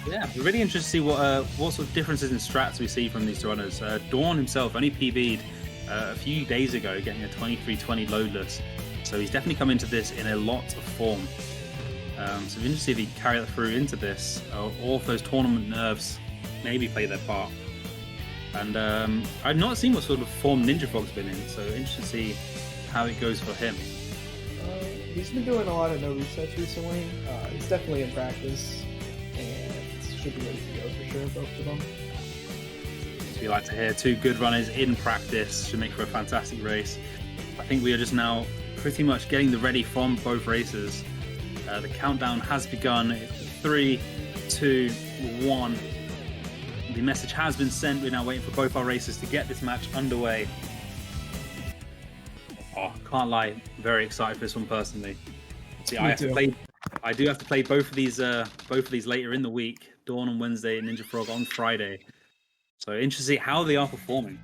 Yeah, we're really interested to see what sort of differences in strats we see from these two runners. Dawn himself only PB'd a few days ago, getting a 23:20 loadless, so he's definitely come into this in a lot of form. So we're interested to see if he can carry that through into this, or if those tournament nerves maybe play their part. And I've not seen what sort of form NinjaFrog's been in, so interested to see how it goes for him. He's been doing a lot of no resets recently. He's definitely in practice, and should be ready to go for sure, both of them. As we like to hear, two good runners in practice should make for a fantastic race. I think we are just now pretty much getting the ready from both races. The countdown has begun. 3, 2, 1. The message has been sent. We're now waiting for both our races to get this match underway. Oh, can't lie, very excited for this one personally. See, I do have to play both of these later in the week. Dawn on Wednesday and NinjaFrog on Friday. So interested to see how they are performing.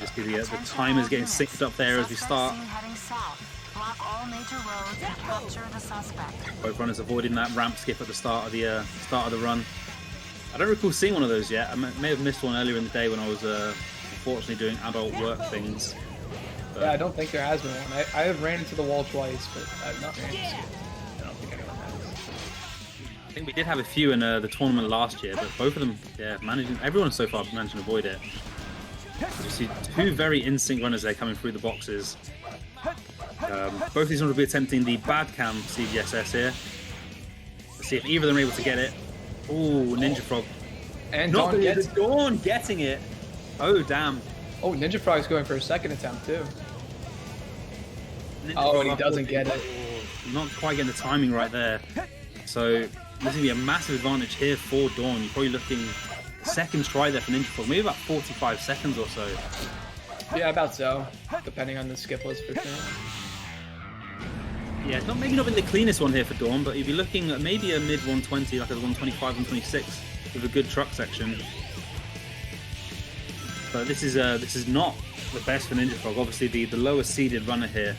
Just the timers getting synced up there as we start. Both runners avoiding that ramp skip at the start of the run. I don't recall seeing one of those yet. I may have missed one earlier in the day when I was unfortunately doing adult work things. But yeah, I don't think there has been one. I have ran into the wall twice, but I've not ran into it. I don't think anyone has. I think we did have a few in the tournament last year, but both of them, yeah, everyone so far managed to avoid it. You see two very in-sync runners there coming through the boxes. Both of these runners will be attempting the bad cam CVSS here. Let's see if either of them are able to get it. Ooh, NinjaFrog. And Dawn getting it. Oh, damn. Oh, NinjaFrog's going for a second attempt, too. Oh, and he doesn't get it. Not quite getting the timing right there. So, this is going to be a massive advantage here for Dawn. You're probably looking second try there for NinjaFrog. Maybe about 45 seconds or so. Yeah, about so. Depending on the skip list for sure. Yeah, maybe not been the cleanest one here for Dawn, but you'd be looking at maybe a mid 120, like a 125, 126 with a good truck section. But this is not the best for NinjaFrog. Obviously, the lowest seeded runner here.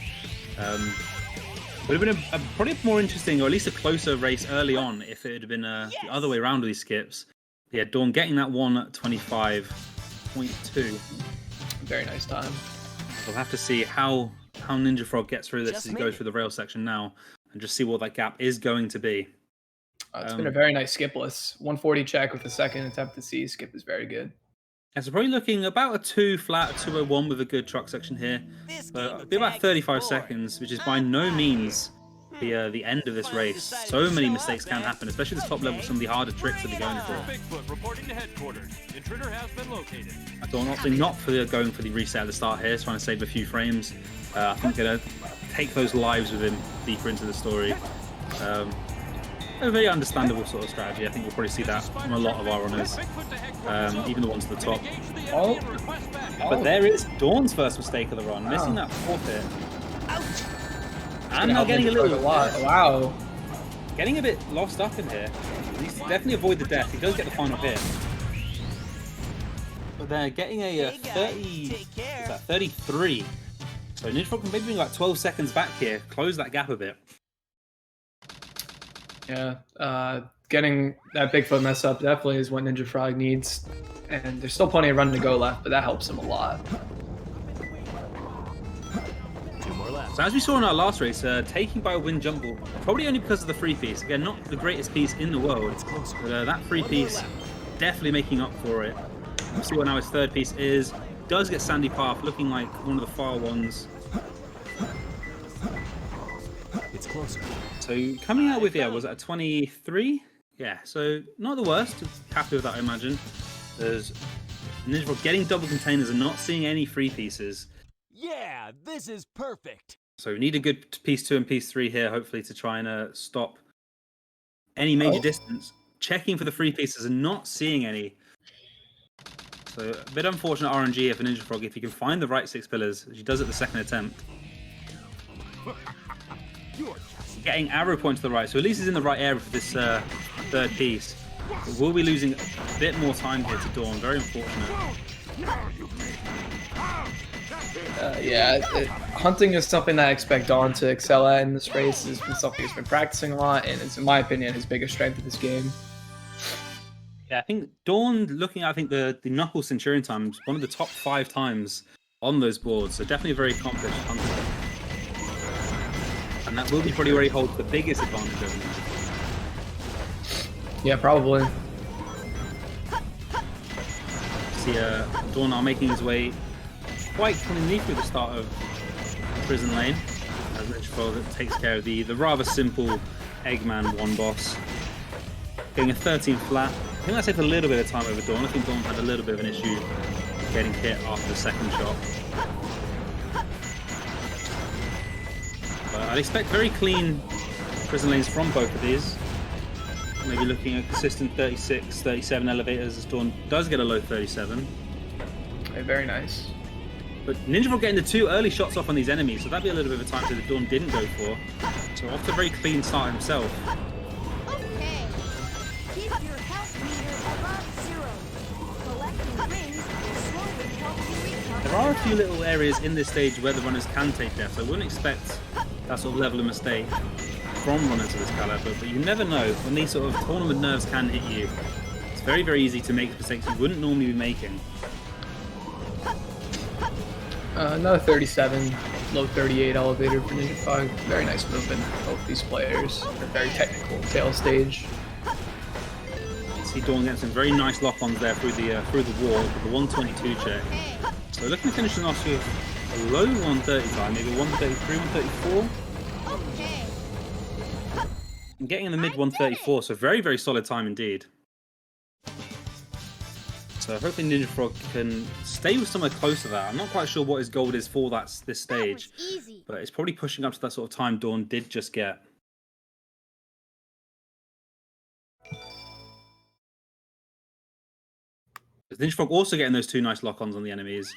Would have been probably more interesting, or at least a closer race early on if it had been the other way around with these skips. Yeah, Dawn getting that 125.2. Very nice time. We'll have to see how NinjaFrog gets through this as he goes through the rail section now, and just see what that gap is going to be. It's been a very nice skip list. 140 check with the second attempt to see skip is very good. Yeah, so probably looking about a 2 flat, 201 with a good truck section here. It'll be about 35 seconds, which is by no means the end of this race. So many mistakes can happen, especially at the top level, some of the harder tricks that they're going for. Dawn opting not for going for the reset at the start here, trying to save a few frames. I think they're going to take those lives with him deeper into the story. A very understandable sort of strategy. I think we'll probably see that from a lot of our runners, even the ones at the top. But there is Dawn's first mistake of the run, missing that forfeit. And now getting a little... Wow. Getting a bit lost up in here. He needs to definitely avoid the death. He does get the final hit. But they're getting a 33. So NinjaFrog can maybe be like 12 seconds back here, close that gap a bit. Yeah, getting that Bigfoot mess up definitely is what NinjaFrog needs. And there's still plenty of run to go left, but that helps him a lot. So as we saw in our last race, taking by a wind jump ball, probably only because of the free piece. Again, not the greatest piece in the world, but that free piece definitely making up for it. We'll see what now his third piece is. Does get Sandy Path, looking like one of the far ones. It's closer. So coming out with, was it a 23? Yeah, so not the worst. Happy with that, I imagine. There's NinjaFrog getting double containers and not seeing any free pieces. Yeah, this is perfect. So we need a good piece 2 and piece 3 here, hopefully, to try and stop any major distance. Checking for the free pieces and not seeing any. So a bit unfortunate RNG here for NinjaFrog if he can find the right 6 pillars, which he does at the second attempt. Getting arrow point to the right, so at least he's in the right area for this third piece. But we'll be losing a bit more time here to Dawn, very unfortunate. Hunting is something that I expect Dawn to excel at in this race. It's been something he's been practicing a lot, and it's, in my opinion, his biggest strength of this game. Yeah, I think Dawn, looking at I think the Knuckle Centurion times, one of the top 5 times on those boards, so definitely a very accomplished hunter. And that will be probably where he holds the biggest advantage over him. Yeah, probably. See Dawn now making his way quite cleanly through the start of Prison Lane, as NinjaFrog takes care of the rather simple Eggman 1 boss. Getting a 13 flat. I think that takes a little bit of time over Dawn. I think Dawn had a little bit of an issue getting hit after the second shot. But I'd expect very clean Prison Lanes from both of these. Maybe looking at consistent 36, 37 elevators as Dawn does get a low 37. Okay, very nice. But NinjaFrog getting the 2 early shots off on these enemies, so that'd be a little bit of a time that Dawn didn't go for. So off to a very clean start himself. Okay. Keep your health meter above 0. Collecting rings will slowly help you recover. There are a few little areas in this stage where the runners can take death, so I wouldn't expect that sort of level of mistake from runners of this caliber, but you never know when these sort of tournament nerves can hit you. It's very, very easy to make mistakes you wouldn't normally be making. Another 37, low 38 elevator for NinjaFrog. Very nice movement from both these players. A very technical tail stage. See Dawn getting some very nice lock-ons there through the wall with the 122 check. So looking to finish off with a low 135, maybe 133, 134. Okay. And getting in the mid 134, so very, very solid time indeed. So hopefully NinjaFrog can stay with somewhere close to that. I'm not quite sure what his goal is for this stage, That was easy. but it's probably pushing up to that sort of time Dawn did just get. NinjaFrog also getting those 2 nice lock-ons on the enemies.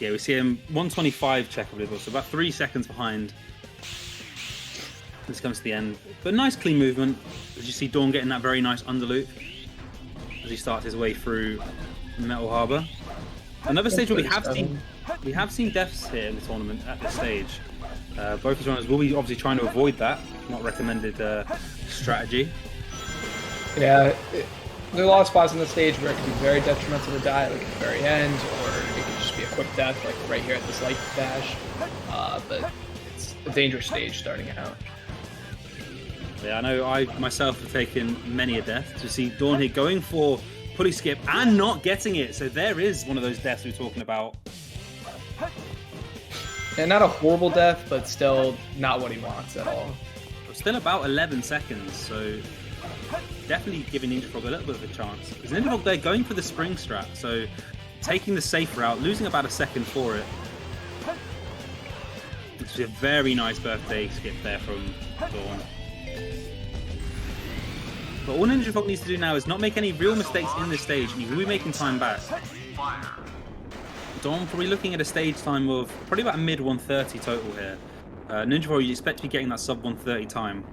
Yeah, we see him 125 check, I believe, so about 3 seconds behind. This comes to the end. But nice clean movement. As you see Dawn getting that very nice underloop as he starts his way through Metal Harbor. Another stage where we have seen deaths here in the tournament at this stage. Both of the runners will be obviously trying to avoid that. Not recommended strategy. Yeah, there's a lot of spots on the stage where it can be very detrimental to die, like at the very end, or it can just be a quick death, like right here at this light dash. But it's a dangerous stage starting out. Yeah, I know I myself have taken many a death. To see Dawn here going for pulley skip and not getting it. So there is one of those deaths we were talking about. And not a horrible death, but still not what he wants at all. Still about 11 seconds, so definitely giving NinjaFrog a little bit of a chance. Because NinjaFrog, they're going for the spring strat, so taking the safe route, losing about a second for it. It's a very nice birthday skip there from Dawn. But all NinjaFrog needs to do now is not make any real mistakes in this stage, and he will be making time back. Dawn probably looking at a stage time of probably about a mid 130 total here. NinjaFrog, you expect to be getting that sub 130 time.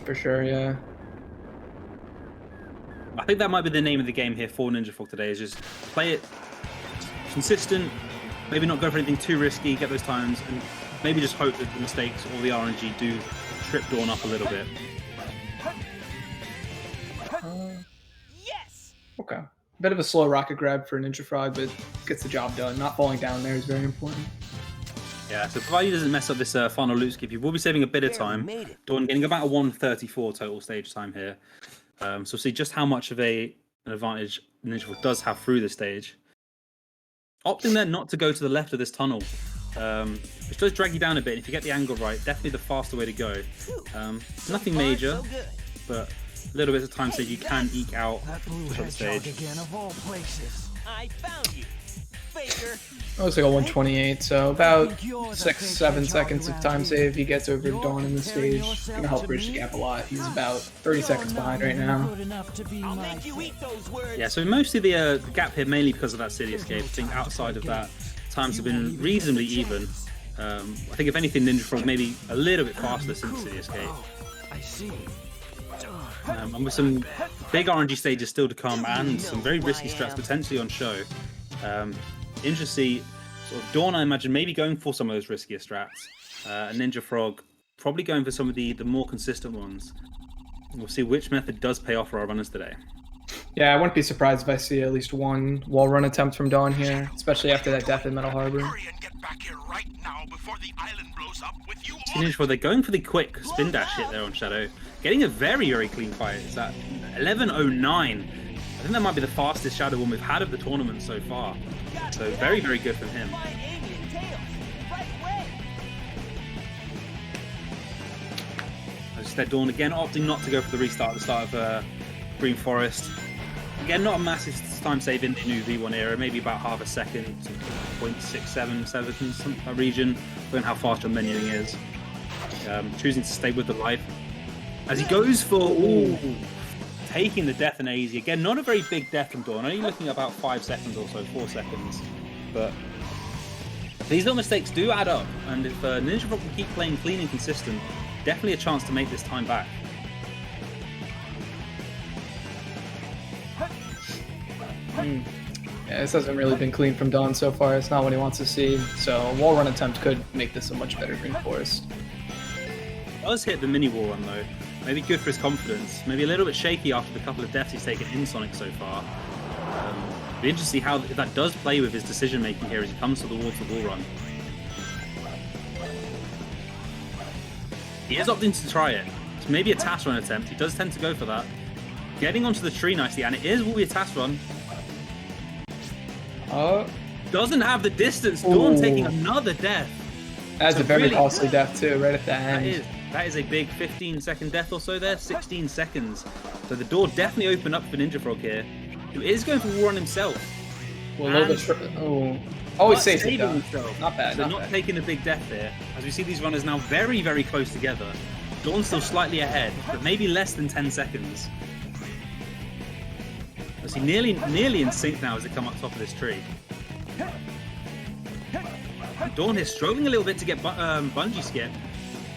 For sure, yeah. I think that might be the name of the game here for NinjaFrog today, is just play it consistent, maybe not go for anything too risky, get those times, and maybe just hope that the mistakes or the RNG do trip Dawn up a little bit. Yes. Okay. Bit of a slow rocket grab for NinjaFrog, but gets the job done. Not falling down there is very important. Yeah, so provided he doesn't mess up this final loot skip, you will be saving a bit of time. Dawn getting about a 134 total stage time here. So see just how much of an advantage NinjaFrog does have through this stage. Opting then not to go to the left of this tunnel, which does drag you down a bit. If you get the angle right, definitely the faster way to go. Nothing major, but a little bit of time so you can eke out the stage. Again, of all places. I found you, faker. Looks like a 128, so about 6-7 seconds of time save he gets over Dawn in the stage. Gonna help bridge the gap a lot. He's about 30 seconds behind right now. I'll make you eat those words. Yeah, so mostly the gap here mainly because of that city escape. I think outside of that, times have been reasonably even. I think if anything, NinjaFrog maybe a little bit faster since city escape. I see. And with some big RNG stages still to come and some very risky strats potentially on show. Interesting to see sort of Dawn, I imagine, maybe going for some of those riskier strats. And NinjaFrog probably going for some of the more consistent ones. We'll see which method does pay off for our runners today. Yeah, I wouldn't be surprised if I see at least one wall run attempt from Dawn here, especially after that death in Metal Harbor. Hurry and get back here right now before the island blows up with you all. NinjaFrog, they're going for the quick spin dash hit there on Shadow. Getting a very, very clean fight. It's at 11:09. I think that might be the fastest Shadow one we've had of the tournament so far. So very, very good from him. Instead, Dawn again opting not to go for the restart at the start of Green Forest. Again, not a massive time save in the new V1 era, maybe about half a second, 0.67 seconds, that region, depending how fast your menuing is. Choosing to stay with the life. As he goes for taking the death in AZ. Again, not a very big death from Dawn, only looking at about 5 seconds or so, 4 seconds. But these little mistakes do add up, and if NinjaFrog can keep playing clean and consistent, definitely a chance to make this time back. Yeah, this hasn't really been clean from Dawn so far. It's not what he wants to see. So a wall run attempt could make this a much better Green Forest. Does hit the mini wall run though. Maybe good for his confidence. Maybe a little bit shaky after the couple of deaths he's taken in Sonic so far. Be interesting to see how that does play with his decision making here as he comes to the wall run. He is opting to try it. It's maybe a task run attempt. He does tend to go for that. Getting onto the tree nicely, and it will be a task run. Doesn't have the distance. Dawn taking another death. That's a very really costly death too, right at the end. That is a big 15-second death or so there, 16 seconds. So the door definitely opened up for NinjaFrog here, who is going for war on himself. Well, a little bit. Always safe himself. Not bad. So not taking the big death here. As we see these runners now very, very close together. Dawn's still slightly ahead, but maybe less than 10 seconds. I see nearly in sync now as they come up top of this tree. And Dawn is struggling a little bit to get bungee skip.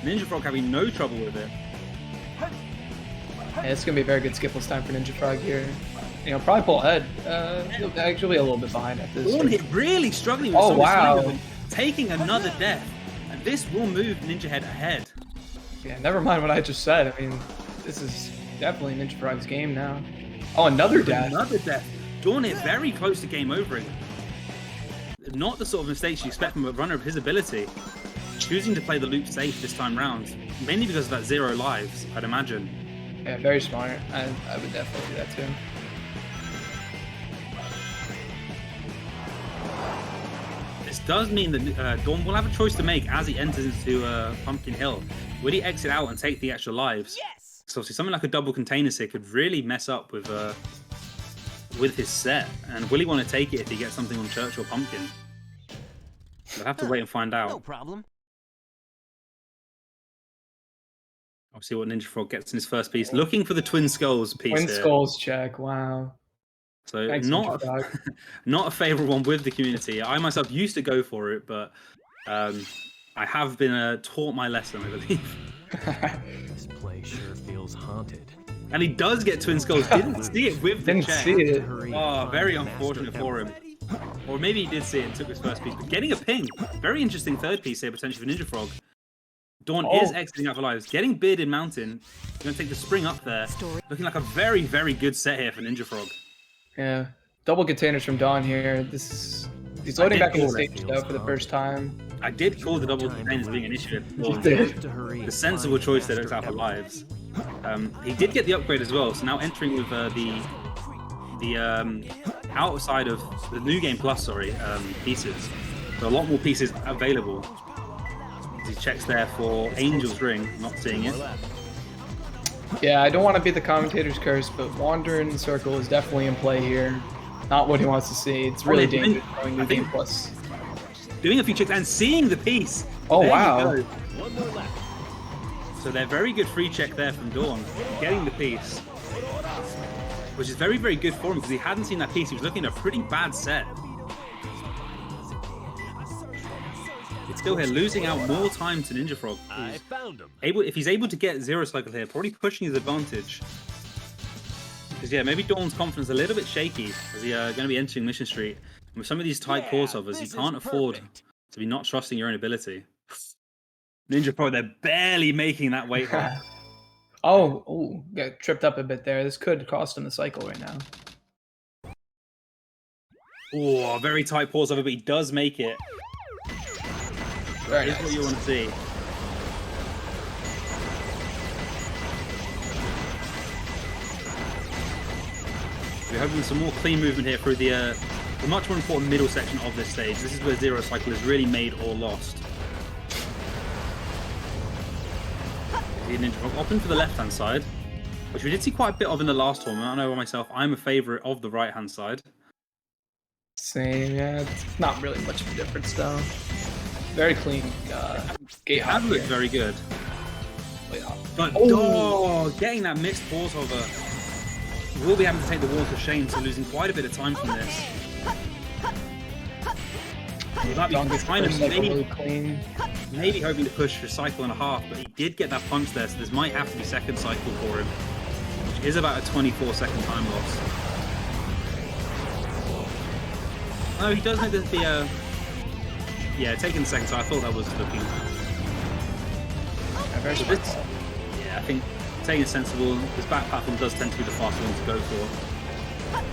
NinjaFrog having no trouble with it. Yeah, it's going to be a very good skipless time for NinjaFrog here. You know, probably pull ahead. Actually a little bit behind at this. Dawn really struggling with taking another death. And this will move Ninja Head ahead. Yeah, never mind what I just said. I mean, this is definitely NinjaFrog's game now. Oh, another death. Another death. Dawn is very close to game overing. Not the sort of mistakes you expect from a runner of his ability. Choosing to play the loop safe this time round, mainly because of that 0 lives, I'd imagine. Yeah, very smart. I would definitely do that too. This does mean that Dawn will have a choice to make as he enters into Pumpkin Hill. Will he exit out and take the extra lives? Yes. So obviously something like a double containers here could really mess up with his set. And will he want to take it if he gets something on Church or Pumpkin? We'll have to wait and find out. No problem. I'll see what NinjaFrog gets in his first piece. Looking for the Twin Skulls piece Twin here. Skulls check, wow. So Thanks, not a favourite one with the community. I myself used to go for it, but I have been taught my lesson, I believe. This place sure feels haunted. And he does get Twin Skulls. Didn't see it with the check. See it. Oh, very unfortunate for him. Or maybe he did see it and took his first piece. But getting a ping. Very interesting third piece here, potentially for NinjaFrog. Dawn is exiting out for lives. Getting Bearded Mountain. Going to take the spring up there. Looking like a very, very good set here for NinjaFrog. Yeah. Double containers from Dawn here. He's loading back in the stage though for the first time. I did call the double containers being an issue. The sensible choice there looks out for lives. He did get the upgrade as well, so now entering with the outside of the New Game Plus, pieces. So a lot more pieces available. He checks there for Angel's Ring, not seeing it. Yeah, I don't want to be the commentator's curse, but Wander in the Circle is definitely in play here. Not what he wants to see. It's really dangerous going New Game Plus. Doing a few checks and seeing the piece. Oh, there wow. you go. One more left. So they're very good free check there from Dawn, getting the piece. Which is very, very good for him because he hadn't seen that piece. He was looking at a pretty bad set. Still here, losing out more time to NinjaFrog. I found him. If he's able to get Zero Cycle here, probably pushing his advantage. Because yeah, maybe Dawn's confidence a little bit shaky as he going to be entering Mission Street. And with some of these tight pause overs, you can't afford to be not trusting your own ability. NinjaFrog, they're barely making that weight hop. Oh, got tripped up a bit there. This could cost him the cycle right now. Oh, very tight pause over, but he does make it. Very Here's nice. what you want to see. We're hoping for some more clean movement here through the much more important middle section of this stage. This is where Zero Cycle is really made or lost. NinjaFrog opting for the left-hand side, which we did see quite a bit of in the last tournament. I know myself, I'm a favourite of the right-hand side. Same, yeah. It's not really much of a difference though. Very clean gate hop That looked here. very good. Wait, But getting that mixed pause over. We'll be having to take the walk of shame, so losing quite a bit of time from this. He might be trying to really clean. maybe hoping to push for a cycle and a half, but he did get that punch there, so this might have to be second cycle for him, which is about a 24-second time loss. Oh, he does make the yeah, taking the second, so I thought that was looking. Very So smart this, call. yeah, I think taking it sensible. This back platform does tend to be the faster one to go for,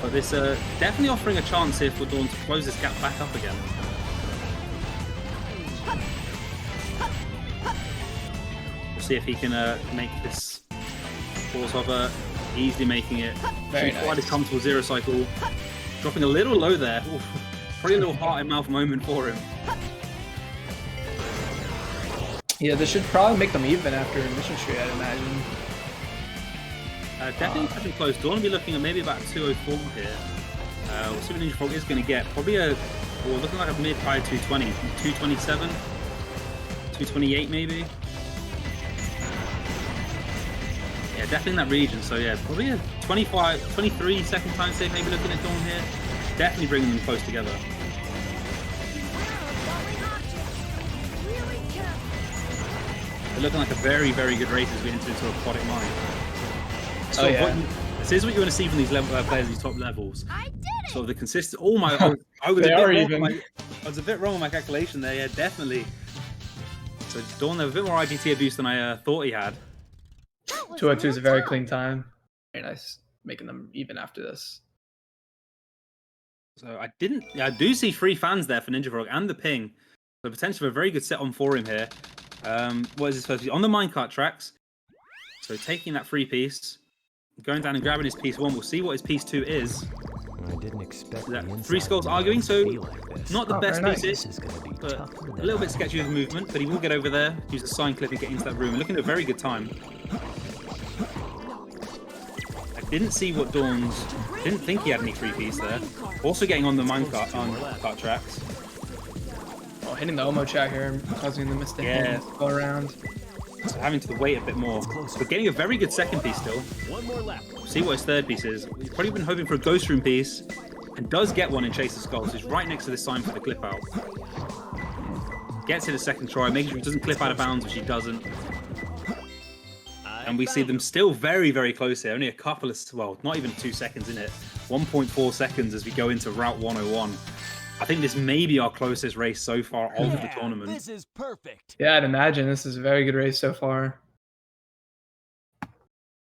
but this definitely offering a chance here for Dawn to close this gap back up again. We'll see if he can make this pause hover, easily making it. Very Quite a nice. comfortable Zero Cycle, dropping a little low there. Oof, probably a little heart in mouth moment for him. Yeah, this should probably make them even after Mission Street, I'd imagine. Definitely touching close. Dawn will be looking at maybe about 204 here. We'll see what NinjaFrog is going to get. Probably looking like a mid-high 220, 227, 228 maybe. Yeah, definitely in that region. So yeah, probably a 25, 23 second time save maybe looking at Dawn here. Definitely bringing them close together. They're looking like a very, very good race as we enter into Aquatic Mine. So this is what you want to see from these players at these top levels. I did it! So the consistent. Oh my! I was, They a are bit even. wrong. I was a bit wrong on my calculation there. Yeah, definitely. So Dawn have a bit more IGT abuse than I thought he had. That was 202 is a very brutal. clean time. Very nice. Making them even after this. So I didn't. Yeah, I do see 3 fans there for NinjaFrog and the ping. So potentially a very good set on for him here. What is his first piece? On the minecart tracks. So taking that 3 piece, going down and grabbing his piece 1. We'll see what his piece 2 is. I didn't expect That the 3 inside skulls world arguing, to so be like this. not the Oh, best very nice. pieces. This is gonna be But tougher a than little bit I sketchy with the movement, but he will get over there, use the sign clip and get into that room. Looking at a very good time. I didn't see what Dawn's. Didn't think he had any 3-piece there. Also getting on the minecart cart tracks. Oh, hitting the Omo chat here, causing the mistake Yeah. to go around. So having to wait a bit more. But getting a very good second piece still. One more lap. See what his 3rd piece is. He's probably been hoping for a ghost room piece. And does get one in Chase the Skulls. He's right next to this sign for the clip out. Gets it a second try, making sure he doesn't clip out of bounds, which he doesn't. And we see them still very, very close here. Only a couple of, well, not even 2 seconds in it. 1.4 seconds as we go into Route 101. I think this may be our closest race so far of the tournament. This is perfect. Yeah, I'd imagine this is a very good race so far.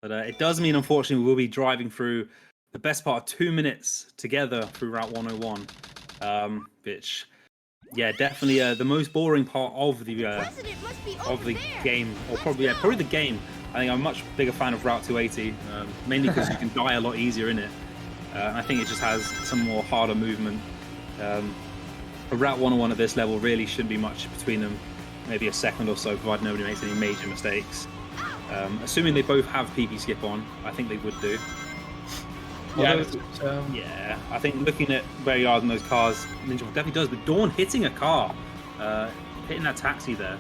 But it does mean, unfortunately, we'll be driving through the best part of 2 minutes together through Route 101. Which, yeah, definitely the most boring part of the President must be over there. game, or probably the game. I think I'm a much bigger fan of Route 280, mainly because you can die a lot easier in it. I think it just has some more harder movement. A Route 101 at this level really shouldn't be much between them. Maybe a second or so, provided nobody makes any major mistakes. Assuming they both have PP skip on, I think they would do. Yeah, Although- so yeah, I think looking at where you are in those cars, NinjaFrog definitely does. But Dawn hitting a car, hitting that taxi there.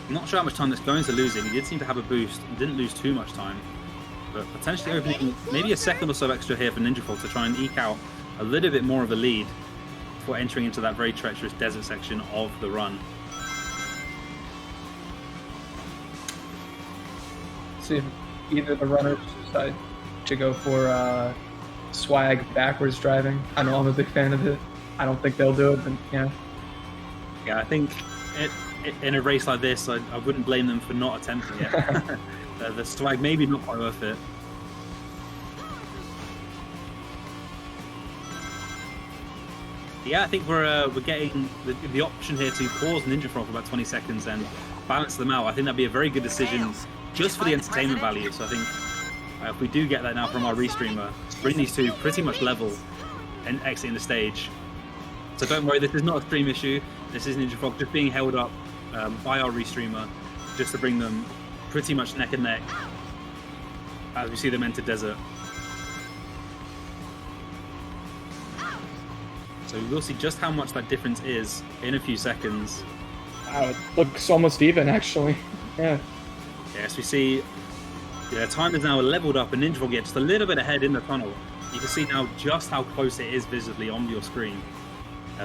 I'm not sure how much time that's going to losing. He did seem to have a boost and didn't lose too much time. But potentially opening maybe a second or so extra here for NinjaFrog to try and eke out a little bit more of a lead. before entering into that very treacherous desert section of the run. See if either the runners decide to go for swag backwards driving. I know I'm a big fan of it. I don't think they'll do it, but yeah. Yeah, I think in a race like this, I wouldn't blame them for not attempting it. The swag maybe not quite worth it. Yeah, I think we're getting the option here to pause NinjaFrog for about 20 seconds and balance them out. I think that'd be a very good decision just for the entertainment value. So I think if we do get that now from our restreamer, bring these two pretty much level and exiting the stage. So don't worry, this is not a stream issue. This is NinjaFrog just being held up by our restreamer just to bring them pretty much neck and neck as we see them enter desert. So we'll see just how much that difference is in a few seconds. Wow, it looks almost even, actually. Yeah. Yes, we see time is now leveled up and NinjaFrog gets just a little bit ahead in the tunnel. You can see now just how close it is visibly on your screen.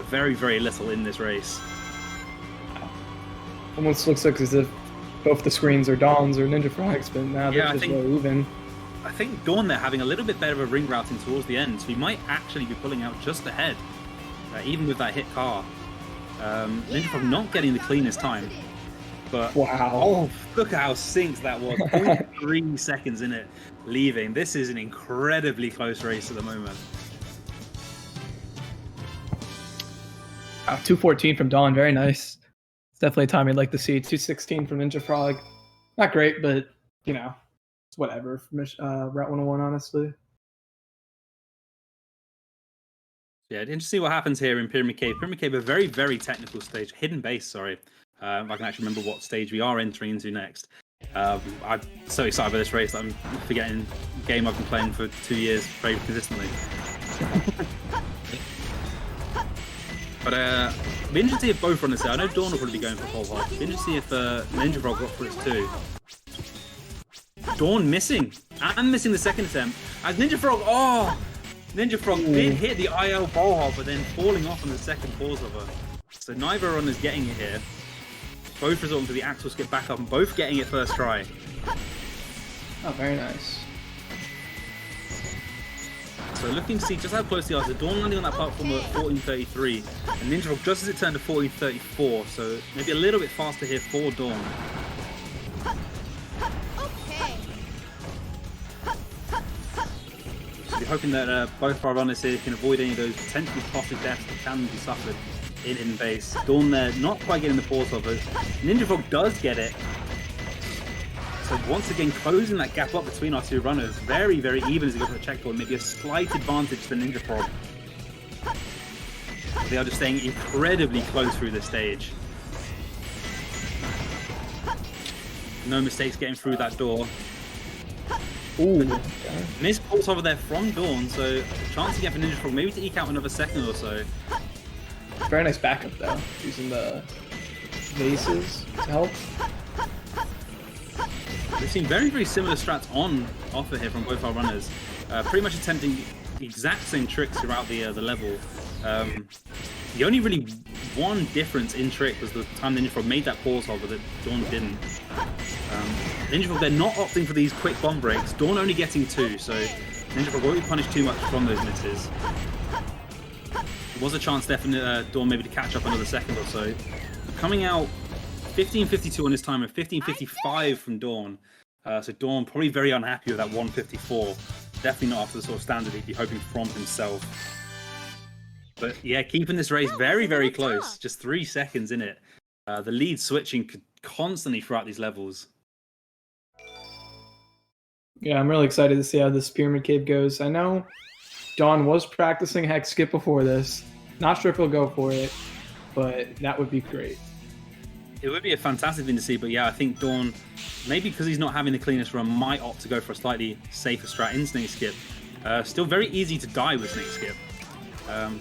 Very, very little in this race. Almost looks like as if both the screens are Dawn's or NinjaFrog's, but now they're just very even. I think Dawn there having a little bit better of a ring routing towards the end, so he might actually be pulling out just ahead, even with that hit car. NinjaFrog not getting the cleanest time, but wow! Oh, look at how synced that was. 0.3 seconds in it, leaving. This is an incredibly close race at the moment. 2:14 from Dawn, very nice. It's definitely a time I'd like to see. 2:16 from NinjaFrog, not great, but you know, it's whatever for Route 101, honestly. Yeah, interesting to see what happens here in Pyramid Cave. Pyramid Cave, a very, very technical stage. Hidden base, sorry. I can actually remember what stage we are entering into next. I'm so excited for this race that I'm forgetting a game I've been playing for 2 years very consistently. But it'd be interesting to see if both runners there. I know Dawn will probably be going for pole hard. It'd be interesting to see if NinjaFrog got for it too. Dawn missing. And missing the second attempt. As NinjaFrog, NinjaFrog did hit the IL ball hop, but then falling off on the second pause of her. So neither runner's getting it here. Both resorting to the axle skip back up and both getting it first try. Oh, very nice. So looking to see just how close they are. So Dawn landing on that platform at 14.33, and NinjaFrog just as it turned to 14.34. So maybe a little bit faster here for Dawn. So we're hoping that both our runners here can avoid any of those potentially costly deaths that can be suffered in base. Dawn there not quite getting the pause of it. NinjaFrog does get it. So once again, closing that gap up between our two runners. Very, very even as they go for the checkpoint. Maybe a slight advantage for NinjaFrog. They are just staying incredibly close through this stage. No mistakes getting through that door. Ooh. Missed pulse over there from Dawn, so chance again for NinjaFrog maybe to eke out another second or so. Very nice backup though, using the vases to help. We've seen very, very similar strats on offer here from both our runners. Pretty much attempting the exact same tricks throughout the level. The only really one difference in trick was the time NinjaFrog made that pause hover that Dawn didn't. NinjaFrog, they're not opting for these quick bomb breaks. Dawn only getting 2, so NinjaFrog won't be punished too much from those misses. There was a chance definitely Dawn maybe to catch up another second or so. Coming out 15.52 on his time and 15.55 from Dawn. So Dawn probably very unhappy with that 1:54. Definitely not up to the sort of standard he'd be hoping from himself. But yeah, keeping this race very, very close. Just 3 seconds in it. The lead switching constantly throughout these levels. Yeah, I'm really excited to see how this Pyramid Cave goes. I know Dawn was practicing hex skip before this. Not sure if he'll go for it, but that would be great. It would be a fantastic thing to see, but yeah, I think Dawn, maybe because he's not having the cleanest run, might opt to go for a slightly safer strat in Snake Skip. Still very easy to die with Snake Skip. As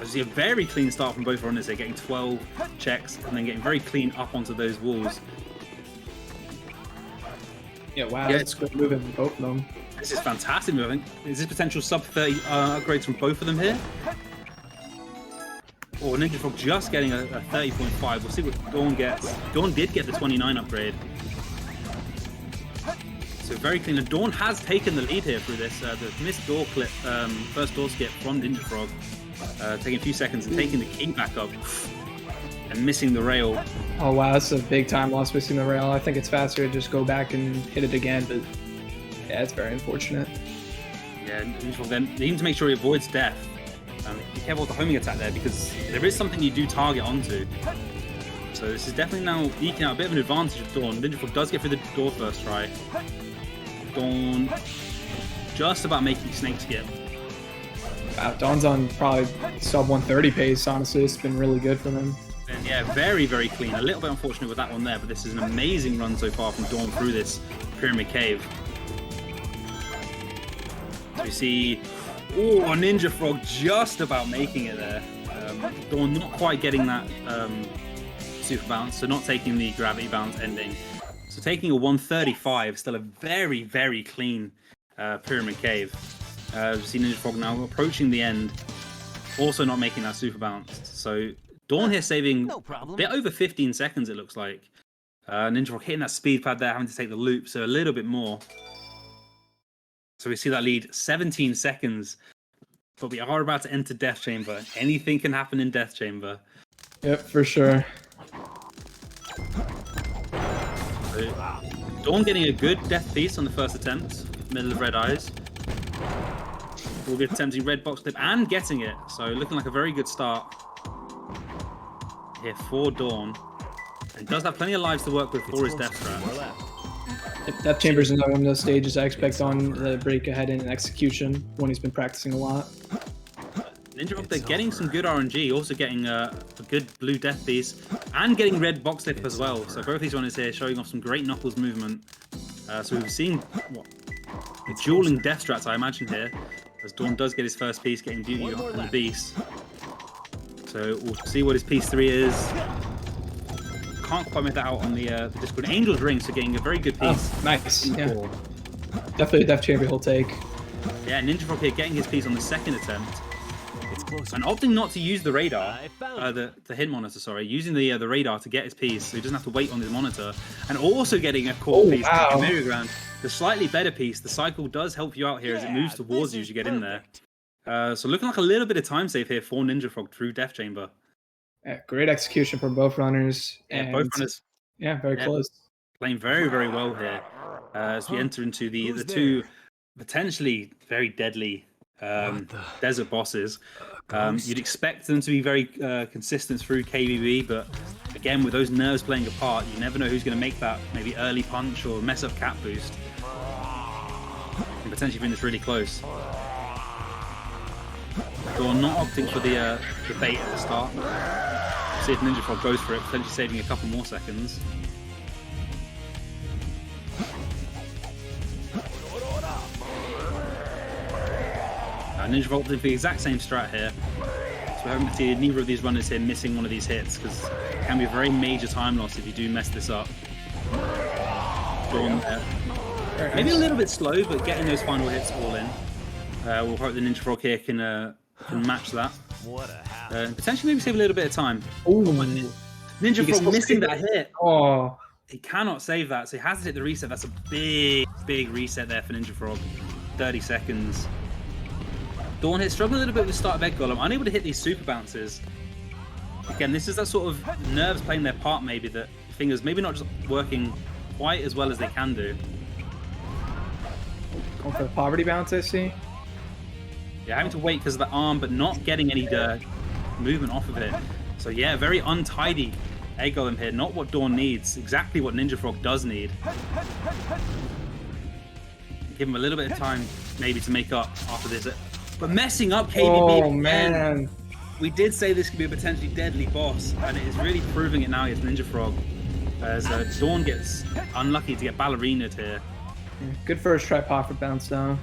you see, a very clean start from both runners here, getting 12 checks and then getting very clean up onto those walls. Yeah, wow, that's good moving from both of them. This is fantastic moving. Is this potential sub 30 upgrades from both of them here? Or NinjaFrog just getting a 30.5. We'll see what Dawn gets. Dawn did get the 29 upgrade. So very clean. And Dawn has taken the lead here through this. The missed door clip, first door skip from NinjaFrog. Taking a few seconds and taking the key back up. And missing the rail. Oh wow, that's a big time loss missing the rail. I think it's faster to just go back and hit it again, but yeah, it's very unfortunate. Yeah, NinjaFrog then needs to make sure he avoids death. Be careful with the homing attack there because there is something you do target onto. So this is definitely now eking out a bit of an advantage of Dawn. NinjaFrog does get through the door first try. Dawn just about making snake skip. Wow, Dawn's on probably sub 130 pace, honestly. It's been really good for them. And yeah, very, very clean. A little bit unfortunate with that one there, but this is an amazing run so far from Dawn through this pyramid cave. So we see, oh, NinjaFrog just about making it there. Dawn not quite getting that super bounce, so not taking the gravity bounce ending. So taking a 135, still a very, very clean pyramid cave. We see NinjaFrog now approaching the end, also not making that super bounce. So Dawn here saving a bit over 15 seconds, it looks like. NinjaFrog hitting that speed pad there, having to take the loop, so a little bit more. So we see that lead 17 seconds, but we are about to enter Death Chamber. Anything can happen in Death Chamber. Yep, for sure. So, Dawn getting a good death piece on the first attempt, middle of Red Eyes. Will be attempting red box clip and getting it, so looking like a very good start here for Dawn. And does have plenty of lives to work with for his death strat. Death Chamber's another one of those stages I expect on the break ahead in execution when he's been practicing a lot. NinjaFrog, they're getting some good RNG, also getting a good blue death piece, and getting red box clip as well. So both these runners here showing off some great knuckles movement. So we've seen what dueling death strats, I imagine here, as Dawn does get his first piece, getting duty on the beast. So we'll see what his piece 3 is. Can't quite make that out on the Discord. Angel's Ring, so getting a very good piece. Oh, nice. Yeah. Definitely a Death Chamber he'll take. Yeah, NinjaFrog here getting his piece on the second attempt. It's close. And opting not to use the radar, the hit monitor, sorry, using the radar to get his piece, so he doesn't have to wait on his monitor. And also getting a core piece, wow. ground. The slightly better piece, the cycle does help you out here as it moves towards you as you get in there. So looking like a little bit of time save here for NinjaFrog through Death Chamber. Yeah, great execution from both runners. And both runners, very close. Playing very, very well here as we enter into the two potentially very deadly desert bosses. You'd expect them to be very consistent through KBB, but again, with those nerves playing a part, you never know who's going to make that maybe early punch or mess up cap boost. And potentially bring this really close. Dawn not opting for the bait at the start. See if NinjaFrog goes for it, potentially saving a couple more seconds. NinjaFrog did the exact same strat here. So we're having to see neither of these runners here missing one of these hits, because it can be a very major time loss if you do mess this up. Dawn there. Maybe a little bit slow, but getting those final hits all in. We'll hope the NinjaFrog here can match that. And potentially maybe save a little bit of time. Ooh. NinjaFrog missing that hit. Oh. He cannot save that, so he has to hit the reset. That's a big, big reset there for NinjaFrog. 30 seconds. Dawn here struggling a little bit with the start of Egg Golem, unable to hit these super bounces. Again, this is that sort of nerves playing their part, maybe, that fingers maybe not just working quite as well as they can do. Going for the poverty bounce, I see. Yeah, having to wait because of the arm, but not getting any movement off of it. So yeah, very untidy Egg Golem here. Not what Dawn needs, exactly what NinjaFrog does need. Give him a little bit of time, maybe, to make up after this. But messing up KBB Oh, again. man. We did say this could be a potentially deadly boss, and it is really proving it now against NinjaFrog. As Dawn gets unlucky to get ballerinaed here. Good first try profit bounce though.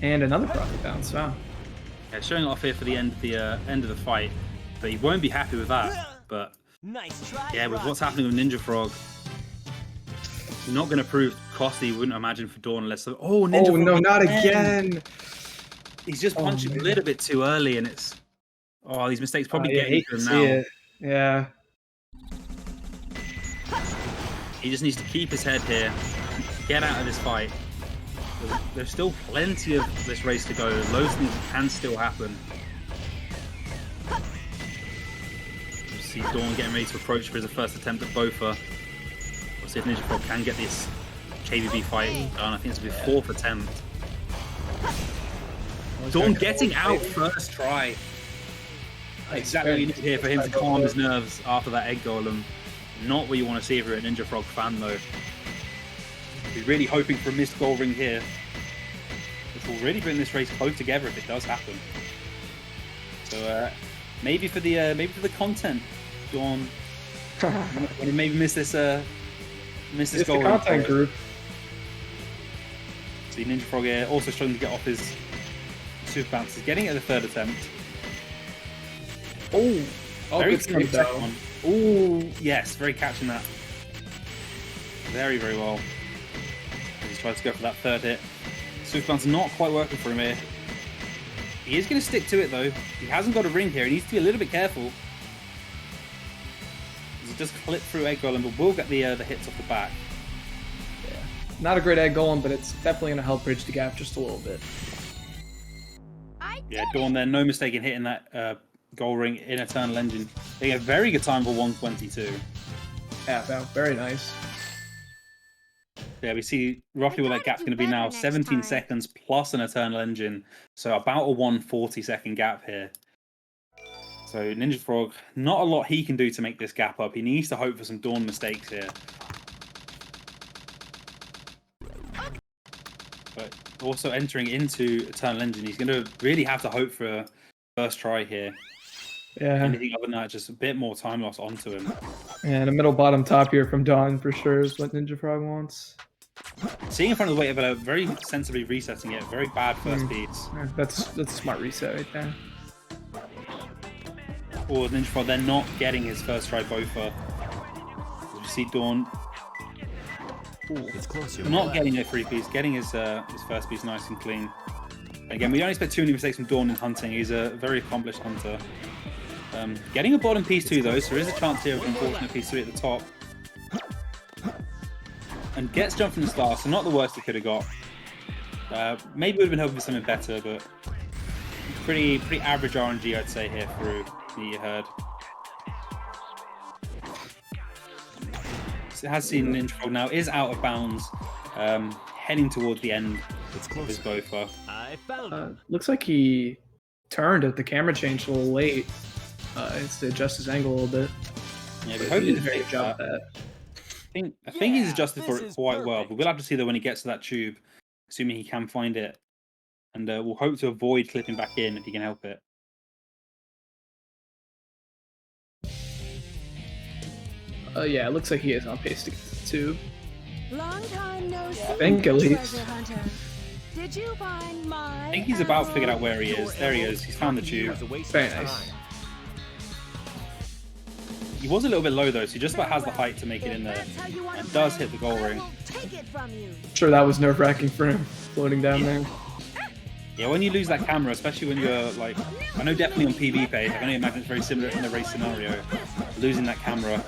And another profit bounce, wow. Yeah, showing it off here for the end of the fight, but he won't be happy with that. But Nice try. yeah, with what's happening with NinjaFrog, not going to prove costly, you wouldn't imagine, for Dawn unless. Oh, NinjaFrog! Oh no, not again! He's just punching a little bit too early, and it's Oh, these mistakes probably Yeah, getting hate to to him see now. it. Yeah. He just needs to keep his head here, get out of this fight. There's still plenty of this race to go. Loads of things can still happen. You see Dawn getting ready to approach for his first attempt at Bofa. We'll see if NinjaFrog can get this KBB fight done. I think it's going to be 4th attempt. Dawn getting out first try. Exactly what you need here for him to calm his nerves after that egg golem. Not what you want to see if you're a NinjaFrog fan, though. He's really hoping for a missed goal ring here, which will really bring this race close together if it does happen. So maybe for the content, Dawn, maybe miss this goal ring. Content group. See NinjaFrog here also struggling to get off his super bounce. He's getting it at the 3rd attempt. Oh, Very good good save second though. one. Oh, yes, very catching that. Very, very well. He's trying to go for that 3rd hit. Super bounce not quite working for him here. He is going to stick to it though. He hasn't got a ring here. He needs to be a little bit careful. He just clipped through egg golem, but will get the hits off the back. Not a great egg golem, but it's definitely going to help bridge the gap just a little bit. Yeah, Dawn there, no mistake in hitting that goal ring in Eternal Engine. They get a very good time for 122. Yeah, wow, very nice. Yeah, we see roughly what that gap's going to be now. 17 seconds plus an Eternal Engine. So about a 140-second gap here. So NinjaFrog, not a lot he can do to make this gap up. He needs to hope for some Dawn mistakes here. But also entering into Eternal Engine, he's going to really have to hope for a first try here. Yeah. Anything other than that, just a bit more time loss onto him. And a middle bottom top here from Dawn for sure is what NinjaFrog wants. Seeing in front of the weight, but very sensibly resetting it. Very bad first beats. Yeah, that's a smart reset right there. Or NinjaFrog, they're not getting his first try Bofa. You see Dawn It's close. You're not getting a 3-piece, getting his first piece nice and clean. Again, we don't expect too many mistakes from Dawn in hunting. He's a very accomplished hunter. Getting a bottom piece too, though, so there is a chance here of an unfortunate piece 3 at the top. And gets jump from the start, so not the worst he could have got. Maybe would have been hoping for something better, but pretty average RNG, I'd say, here through the herd. So it has seen NinjaFrog now, is out of bounds, heading towards the end of his Bofa. I found it. Looks like he turned at the camera change a little late. It's to adjust his angle a little bit. Yeah, we But hope he he did a very good job that. at that. I think he's adjusted for this it is quite well, perfect. but we'll have to see though when he gets to that tube, assuming he can find it. And we'll hope to avoid clipping back in if he can help it. Yeah, it looks like he is on pace to get to the tube. Long time no see, I think at least. treasure hunter. Did you find my I think he's about figured out where he is. There he is. He's found the tube. Very nice. He was a little bit low though, so he just about has the height to make it in there. And does hit the goal ring. Take it from you. Sure, that was nerve-wracking for him, floating down there. Yeah, when you lose that camera, especially when you're like, I know definitely on PB page, I can only imagine it's very similar in the race scenario. Losing that camera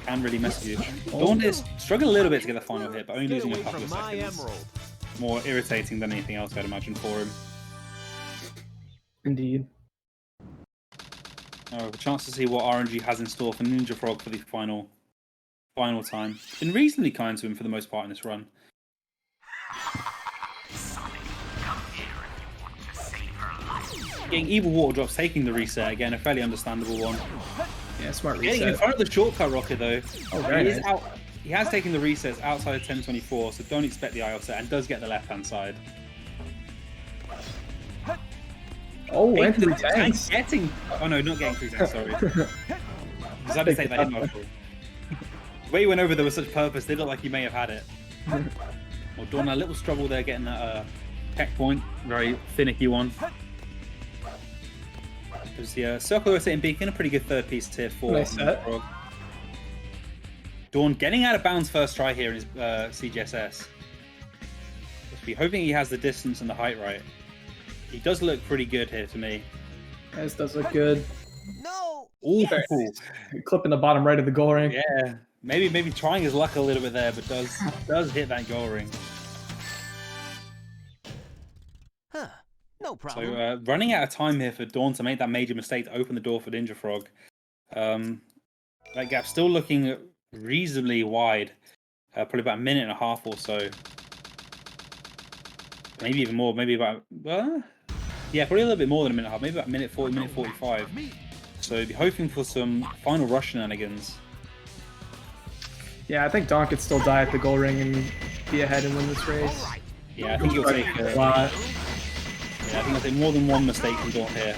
can really mess with you. Dawn is struggling a little bit to get the final hit, but only Get losing a away couple from of my seconds. emerald. More irritating than anything else, I'd imagine, for him. Indeed. A chance to see what RNG has in store for NinjaFrog for the final time. Been reasonably kind to him for the most part in this run. Getting evil water drops, taking the reset again, a fairly understandable one. Yeah, smart Getting in reset. front of the shortcut rocket though. Oh, very He is nice. he has taken the resets outside of 1024, so don't expect the IO set, and does get the left hand side. Oh, and Taking three the- tanks. Getting, oh no, not getting 3 tanks, sorry. Because I didn't take that in my fault. The way he went over there with such purpose, they look like he may have had it. Well, Dawn, a little struggle there getting that peck point. Very finicky one. There's the circle rotating beacon, a pretty good third piece tier 4. Nice set. Frog. Dawn getting out of bounds first try here in his CGSS. Just be hoping he has the distance and the height right. He does look pretty good here to me. This does look good. No! Ooh, Clipping the bottom right of the goal ring. yeah. Maybe trying his luck a little bit there, but does hit that goal ring. Huh. No So problem. running out of time here for Dawn to make that major mistake to open the door for NinjaFrog. That gap's still looking reasonably wide. Probably about a minute and a half or so. Maybe even more. Maybe about yeah, probably a little bit more than a minute and a half. Maybe about a minute 40, minute 45. So be hoping for some final rush shenanigans. Yeah, I think Dawn could still die at the goal ring and be ahead and win this race. Yeah, I think he'll take A lot. yeah, I think I'll take more than one mistake from Dawn here.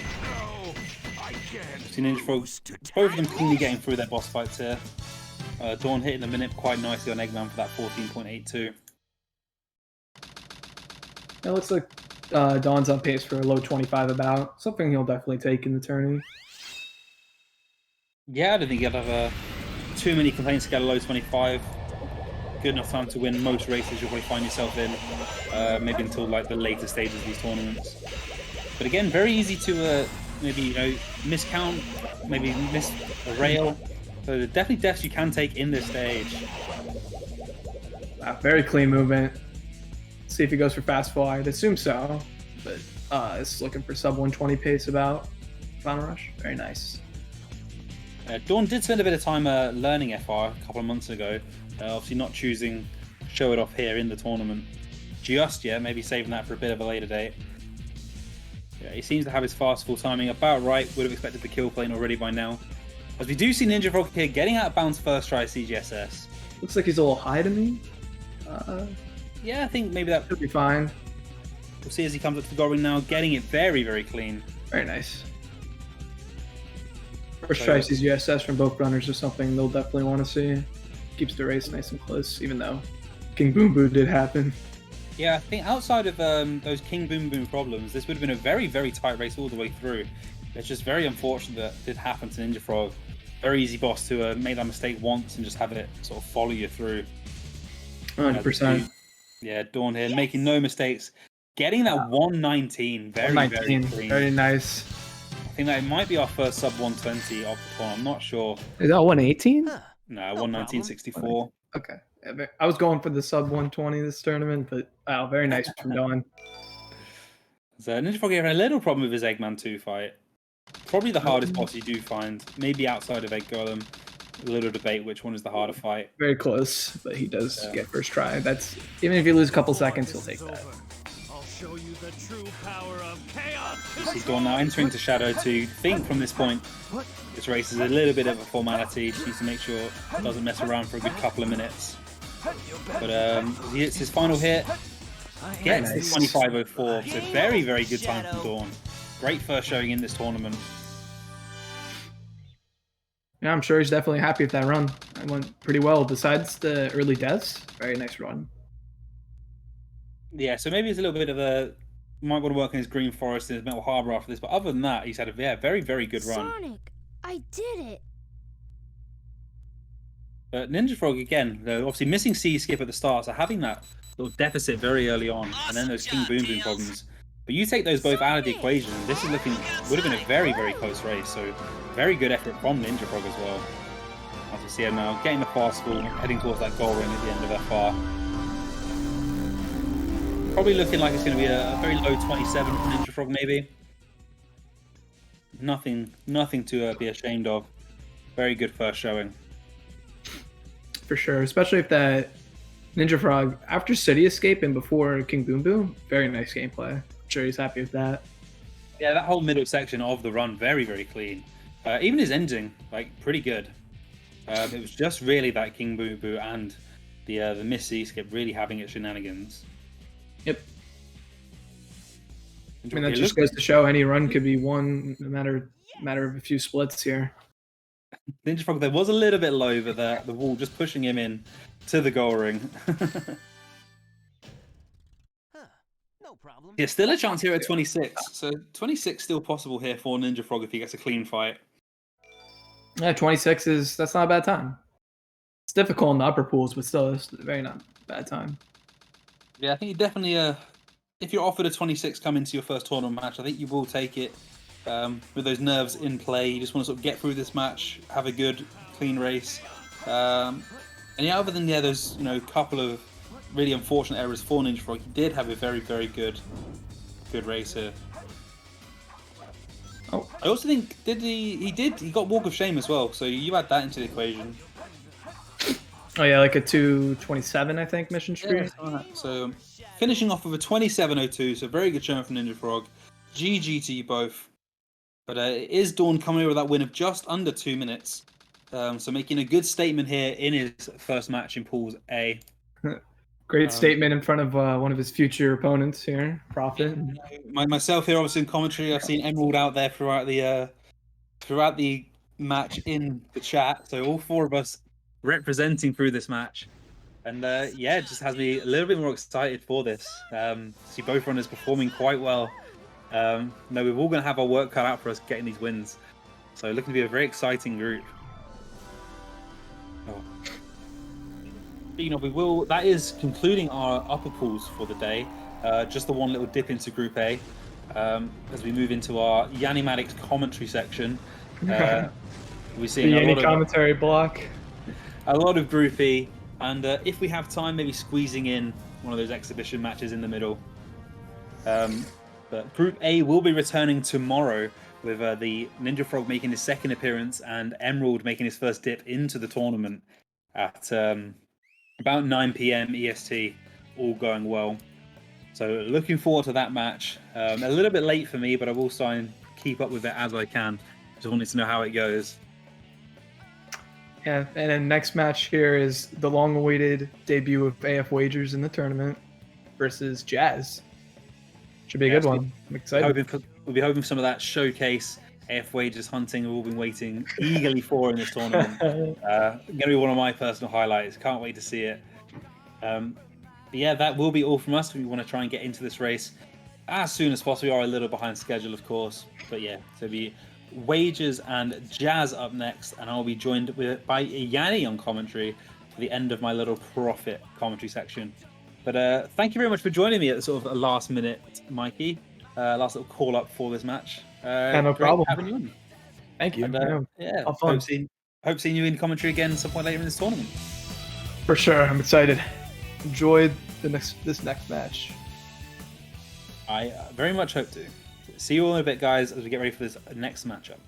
I've seen NinjaFrog, both of them cleanly getting through their boss fights here. Dawn hitting the minute quite nicely on Eggman for that 14.82. It looks like Dawn's on pace for a low 25 about. Something he'll definitely take in the tourney. Yeah, I don't think he'll have too many complaints to get a low 25. Good enough time to win most races you'll probably find yourself in. Maybe until like the later stages of these tournaments. But again, very easy to maybe miscount, maybe miss a rail. So there are definitely deaths you can take in this stage. Very clean movement. See if he goes for fast fall. I'd assume so, but it's looking for sub 120 pace about. Final rush, very nice. Dawn did spend a bit of time learning FR a couple of months ago. Obviously not choosing to show it off here in the tournament just yet, maybe saving that for a bit of a later date. Yeah, he seems to have his fast fall timing about right. Would have expected the kill plane already by now. As we do see NinjaFrog here getting out of bounds first try CGSS. Looks like he's a little high to me. Yeah, I think maybe that Should be fine. we'll see as he comes up to the goal ring now, getting it very, very clean. Very nice. First try CGSS from both runners is something they'll definitely want to see. Keeps the race nice and close, even though King Boom Boom did happen. Yeah, I think outside of those King Boom Boom problems, this would have been a very, very tight race all the way through. It's just very unfortunate that it did happen to NinjaFrog. Very easy boss to make that mistake once and just have it sort of follow you through. 100%. Yeah, Dawn here, making no mistakes. Getting that 119, very, very 119, clean. very nice. I think that it might be our first sub 120 of the tournament, I'm not sure. Is that 118? Huh. No, No 119.64. Okay. Yeah, I was going for the sub 120 this tournament, but wow, very nice from Dawn. So NinjaFrog here had a little problem with his Eggman 2 fight. Probably the hardest boss you do find. Maybe outside of Egg Golem. A little debate which one is the harder fight. Very close, but he does get first try. That's even if you lose a couple seconds, he'll take that. I'll show you the true power of chaos. You see Dawn now entering to Shadow to think from this point. This race is a little bit of a formality. She needs to make sure it doesn't mess around for a good couple of minutes. But he hits his final hit. Gets Nice. the 25.04. So very, very good time from Dawn. Great first showing in this tournament. Yeah, I'm sure he's definitely happy with that run. It went pretty well. Besides the early deaths, very nice run. Yeah, so maybe it's a little bit of a... Might want to work in his Green Forest and his Metal Harbor after this. But other than that, he's had a very, very good run. Sonic, I did it. But NinjaFrog, again, though, obviously missing C skip at the start, so having that little deficit very early on, and then those King Boom Boom problems. But you take those both out of the equation, and this is looking, would have been a very, very close race. So very good effort from NinjaFrog as well. As we see him now, getting the fast fall, heading towards that goal ring at the end of FR. Probably looking like it's going to be a very low 27 for NinjaFrog, maybe. Nothing to be ashamed of. Very good first showing. For sure, especially if that NinjaFrog, after City Escape and before King Boom Boom, very nice gameplay. I'm sure he's happy with that. Yeah, that whole middle section of the run, very, very clean. Even his ending, like, pretty good. It was just really that King Boo Boo and the Miss C skip really having its shenanigans. Yep. I mean, that just goes to show any run could be won no matter of a few splits here. NinjaFrog there was a little bit low, but the wall just pushing him in to the goal ring. No problem. Yeah, still a chance here at 26. So 26 still possible here for NinjaFrog if he gets a clean fight. Yeah, 26 that's not a bad time. It's difficult in the upper pools, but still, it's a very not bad time. Yeah, I think you definitely, if you're offered a 26 come into your first tournament match, I think you will take it. with those nerves in play. You just want to sort of get through this match, have a good, clean race. And yeah, other than those couple of really unfortunate errors for NinjaFrog, he did have a very, very good race here. Oh, I also think he got Walk of Shame as well, so you add that into the equation. oh yeah, like a 2:27, I think, mission streak. Yeah, so finishing off with a 27:02, so very good showing from NinjaFrog. GG to you both. But it is Dawn coming over with that win of just under 2 minutes. So making a good statement here in his first match in Pools A. Great statement in front of one of his future opponents here, Prophet. Myself here, obviously in commentary, I've seen Emerald out there throughout the match in the chat. So all 4 of us representing through this match. And yeah, it just has me a little bit more excited for this. See both runners performing quite well. We're all going to have our work cut out for us getting these wins. So looking to be a very exciting group. Oh. That is concluding our upper pools for the day. Just the one little dip into Group A. As we move into our Yanimatics commentary section. We're seeing the Yanni commentary block. A lot of Group E. And if we have time, maybe squeezing in one of those exhibition matches in the middle. But Group A will be returning tomorrow with the NinjaFrog making his second appearance and Emerald making his first dip into the tournament at about 9 p.m. EST, all going well. So looking forward to that match. A little bit late for me, but I will try and keep up with it as I can. Just wanted to know how it goes. Yeah, and then next match here is the long-awaited debut of AF Wagers in the tournament versus Jazz. Should be a good one. I'm excited. We'll be hoping for some of that showcase AF Wagers hunting we've all been waiting eagerly for in this tournament. Going to be one of my personal highlights. Can't wait to see it. But yeah, that will be all from us. We want to try and get into this race as soon as possible. We are a little behind schedule, of course. But yeah, so it'll be Wagers and Jazz up next, and I'll be joined by Yanni on commentary for the end of my little Profit commentary section. But thank you very much for joining me at the sort of a last minute, Mikey. Last little call up for this match. No problem. Having you on. Thank you. And, yeah, hope seeing you in commentary again some point later in this tournament. For sure, I'm excited. Enjoy this next match. I very much hope to. See you all in a bit, guys, as we get ready for this next matchup.